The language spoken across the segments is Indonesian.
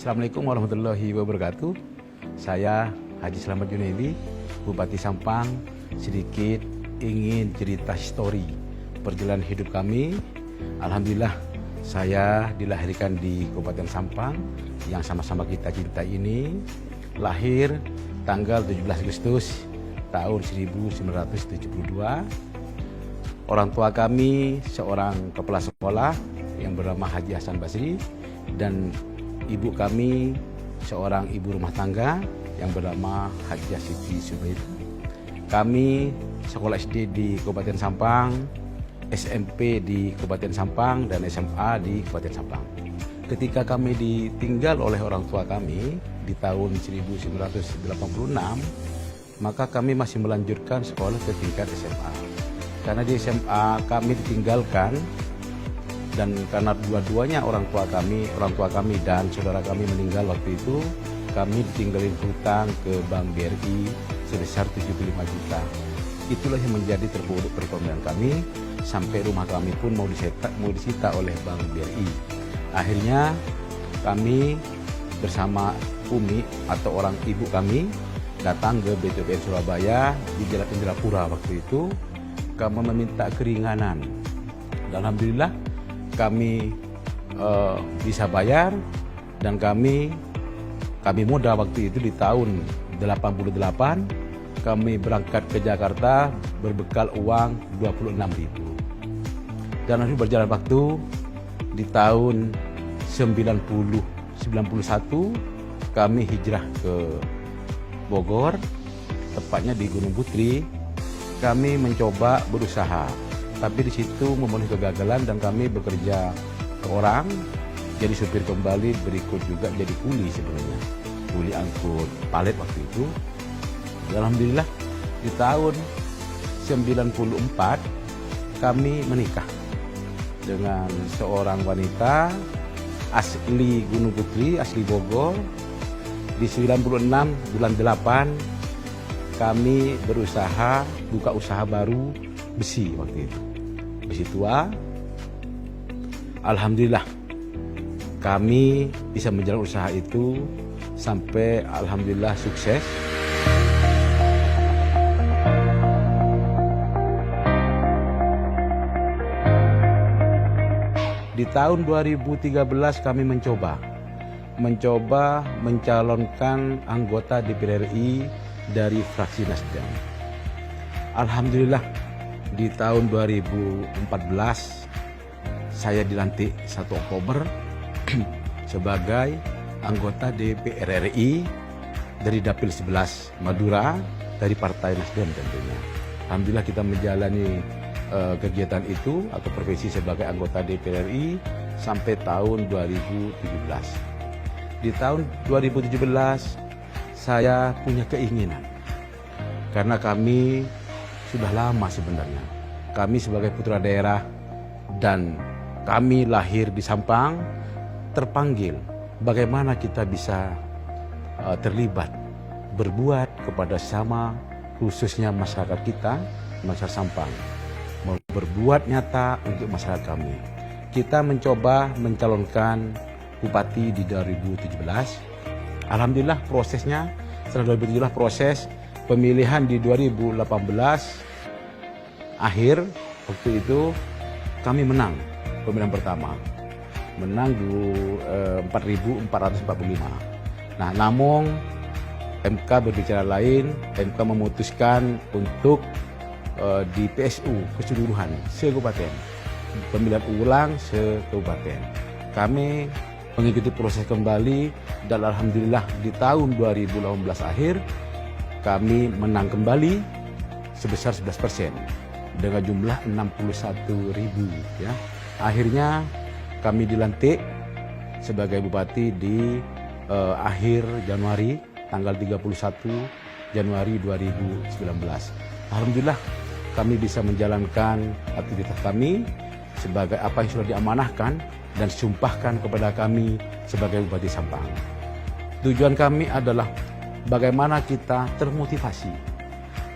Assalamualaikum warahmatullahi wabarakatuh. Saya Haji Slamet Junaidi, Bupati Sampang. Sedikit ingin cerita histori perjalanan hidup kami. Alhamdulillah, saya dilahirkan di Kabupaten Sampang yang sama-sama kita cinta ini. Lahir tanggal 17 Agustus tahun 1972. Orang tua kami seorang kepala sekolah yang bernama Haji Hasan Basri, dan ibu kami seorang ibu rumah tangga yang bernama Haji Siti Subaid. Kami sekolah SD di Kabupaten Sampang, SMP di Kabupaten Sampang, dan SMA di Kabupaten Sampang. Ketika kami ditinggal oleh orang tua kami di tahun 1986, maka kami masih melanjutkan sekolah ke tingkat SMA. Karena di SMA kami ditinggalkan, dan karena dua-duanya orang tua kami dan saudara kami meninggal waktu itu, kami ditinggalin hutang ke Bank BRI sebesar 75 juta. Itulah yang menjadi terpuruk perekonomian kami, sampai rumah kami pun mau disita oleh Bank BRI. Akhirnya kami bersama Umi atau orang ibu kami datang ke BTPN Surabaya di Jalan Indrapura waktu itu. Kami meminta keringanan. Dan alhamdulillah kami bisa bayar, dan kami muda waktu itu di tahun 88 kami berangkat ke Jakarta berbekal uang 26.000. Dan lalu berjalan waktu di tahun 91 kami hijrah ke Bogor, tepatnya di Gunung Putri. Kami mencoba berusaha, tapi di situ memenuhi kegagalan, dan kami bekerja ke orang, jadi supir kembali, berikut juga jadi kuli sebenarnya, kuli angkut palet waktu itu. Alhamdulillah di tahun 94 kami menikah dengan seorang wanita asli Gunung Putri, asli Bogor. Di 96 bulan 8 kami berusaha buka usaha baru besi waktu itu, besi tua. Alhamdulillah kami bisa menjalankan usaha itu sampai alhamdulillah sukses. Di tahun 2013 kami mencoba mencalonkan anggota DPR RI dari fraksi Nasdem. Alhamdulillah di tahun 2014 saya dilantik 1 Oktober sebagai anggota DPR RI dari Dapil 11 Madura dari Partai Nasdem tentunya. Alhamdulillah kita menjalani kegiatan itu atau profesi sebagai anggota DPR RI sampai tahun 2017. Di tahun 2017 saya punya keinginan, karena kami sudah lama sebenarnya, kami sebagai putra daerah dan kami lahir di Sampang, terpanggil bagaimana kita bisa terlibat, berbuat kepada sesama, khususnya masyarakat kita, masyarakat Sampang, berbuat nyata untuk masyarakat kami. Kita mencoba mencalonkan bupati di 2017. Alhamdulillah prosesnya setelah 2017 proses pemilihan di 2018 akhir waktu itu kami menang pemilihan pertama, menang 4.445. Nah, namun MK berbicara lain, MK memutuskan untuk di PSU keseluruhan se-kabupaten, pemilihan ulang se-kabupaten. Kami mengikuti proses kembali, dan alhamdulillah di tahun 2018 akhir kami menang kembali sebesar 11% dengan jumlah 61.000 ya. Akhirnya kami dilantik sebagai bupati di akhir Januari, tanggal 31 Januari 2019. Alhamdulillah kami bisa menjalankan aktivitas kami sebagai apa yang sudah diamanahkan dan disumpahkan kepada kami sebagai Bupati Sampang. Tujuan kami adalah bagaimana kita termotivasi,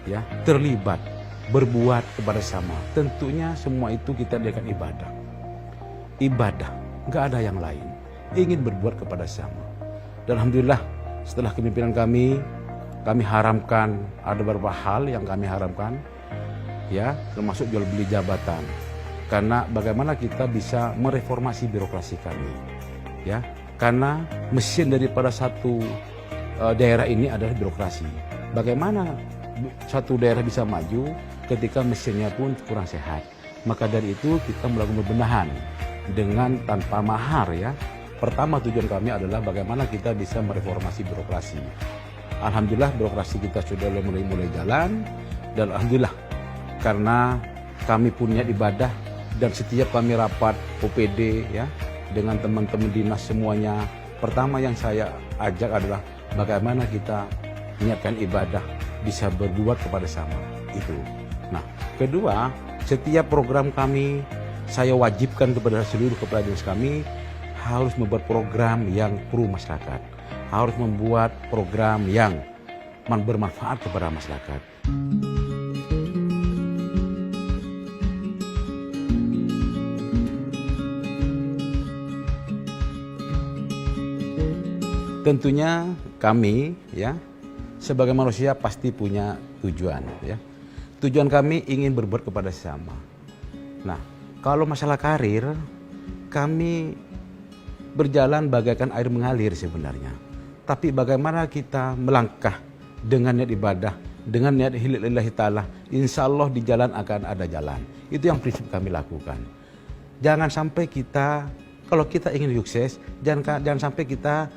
ya, terlibat, berbuat kepada sama. Tentunya semua itu kita jadikan ibadah. Ibadah, nggak ada yang lain. Ingin berbuat kepada sama. Dan alhamdulillah setelah kepemimpinan kami haramkan ada beberapa hal yang kami haramkan, ya, termasuk jual beli jabatan. Karena bagaimana kita bisa mereformasi birokrasi kami, ya, karena mesin daripada satu daerah ini adalah birokrasi. Bagaimana satu daerah bisa maju ketika mesinnya pun kurang sehat? Maka dari itu kita melakukan pembenahan dengan tanpa mahar, ya. Pertama tujuan kami adalah bagaimana kita bisa mereformasi birokrasi. Alhamdulillah birokrasi kita sudah mulai jalan, dan alhamdulillah karena kami punya ibadah dan setiap kami rapat OPD, ya, dengan teman-teman dinas semuanya, pertama yang saya ajak adalah bagaimana kita menyiapkan ibadah bisa berbuat kepada sama itu. Nah, kedua, setiap program kami saya wajibkan kepada seluruh kepala dinas kami harus membuat program yang pro masyarakat, harus membuat program yang bermanfaat kepada masyarakat. Tentunya kami, ya, sebagai manusia pasti punya tujuan, ya. Tujuan kami ingin berbuat kepada sesama. Nah, kalau masalah karir, kami berjalan bagaikan air mengalir sebenarnya. Tapi bagaimana kita melangkah dengan niat ibadah, dengan niat lillahi ta'ala, insya Allah di jalan akan ada jalan. Itu yang prinsip kami lakukan. Jangan sampai kita, kalau kita ingin sukses, jangan sampai kita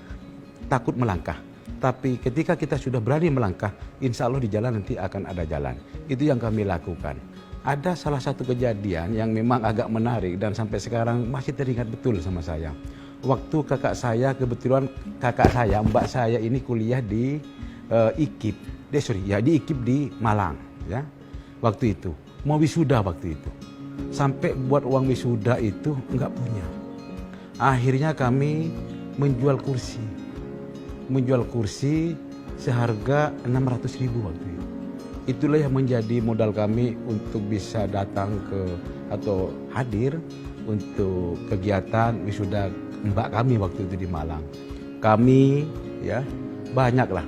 takut melangkah. Tapi ketika kita sudah berani melangkah, insya Allah di jalan nanti akan ada jalan. Itu yang kami lakukan. Ada salah satu kejadian yang memang agak menarik dan sampai sekarang masih teringat betul sama saya. Waktu kakak saya, kebetulan kakak saya, mbak saya ini kuliah di IKIP, di IKIP di Malang, ya. Waktu itu mau wisuda waktu itu, sampai buat uang wisuda itu enggak punya. Akhirnya kami menjual kursi seharga 600.000 waktu itu. Itulah yang menjadi modal kami untuk bisa datang ke atau hadir untuk kegiatan wisuda mbak kami waktu itu di Malang. Kami, ya, banyaklah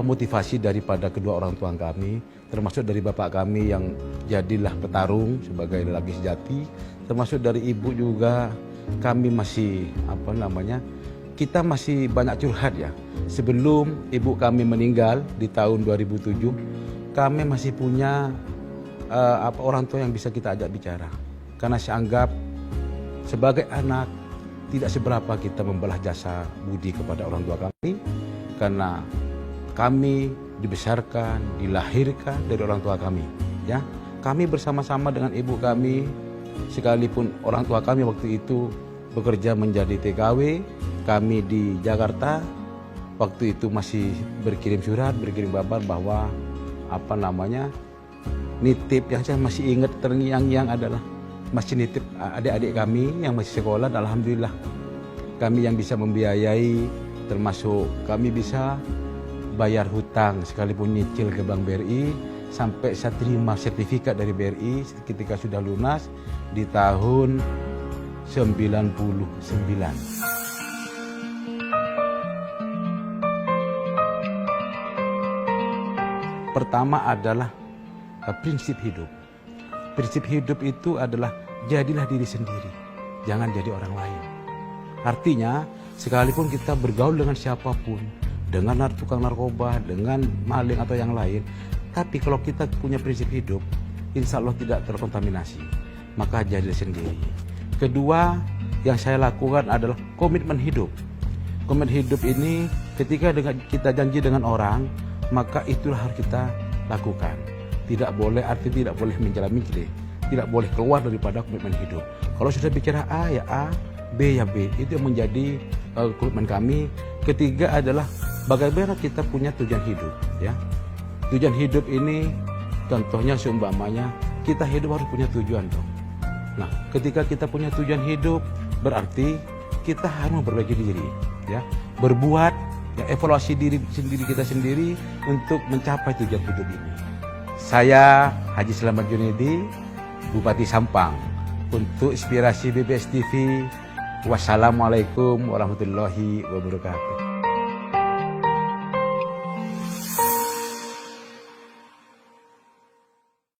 motivasi daripada kedua orang tua kami, termasuk dari bapak kami yang jadilah petarung sebagai lelaki sejati, termasuk dari ibu juga. Kami masih kita masih banyak curhat, ya. Sebelum ibu kami meninggal di tahun 2007, kami masih punya orang tua yang bisa kita ajak bicara. Karena saya anggap sebagai anak tidak seberapa kita membalas jasa budi kepada orang tua kami, karena kami dibesarkan, dilahirkan dari orang tua kami, ya. Kami bersama-sama dengan ibu kami, sekalipun orang tua kami waktu itu bekerja menjadi TKW, kami di Jakarta, waktu itu masih berkirim surat, berkirim kabar bahwa nitip, yang saya masih ingat terngiang-ngiang adalah masih nitip adik-adik kami yang masih sekolah. Dan alhamdulillah kami yang bisa membiayai, termasuk kami bisa bayar hutang sekalipun nyicil ke Bank BRI, sampai saya terima sertifikat dari BRI ketika sudah lunas di tahun 99. Pertama adalah prinsip hidup. Prinsip hidup itu adalah jadilah diri sendiri, jangan jadi orang lain. Artinya, sekalipun kita bergaul dengan siapapun, dengan tukang narkoba, dengan maling atau yang lain, tapi kalau kita punya prinsip hidup, insya Allah tidak terkontaminasi, maka jadilah sendiri. Kedua, yang saya lakukan adalah komitmen hidup. Komitmen hidup ini ketika kita janji dengan orang, maka itulah harus kita lakukan. Tidak boleh mencela-mencela, tidak boleh keluar daripada komitmen hidup. Kalau sudah bicara A ya A, B ya B, itu yang menjadi komitmen kami. Ketiga adalah bagaimana kita punya tujuan hidup, ya. Tujuan hidup ini contohnya seumpamanya kita hidup harus punya tujuan dong. Nah, ketika kita punya tujuan hidup berarti kita harus memperbaiki diri, ya. Berbuat, ya, evaluasi diri kita sendiri untuk mencapai tujuan hidup ini. Saya Haji Slamet Junaidi, Bupati Sampang, untuk Inspirasi BBS TV. Wassalamualaikum warahmatullahi wabarakatuh.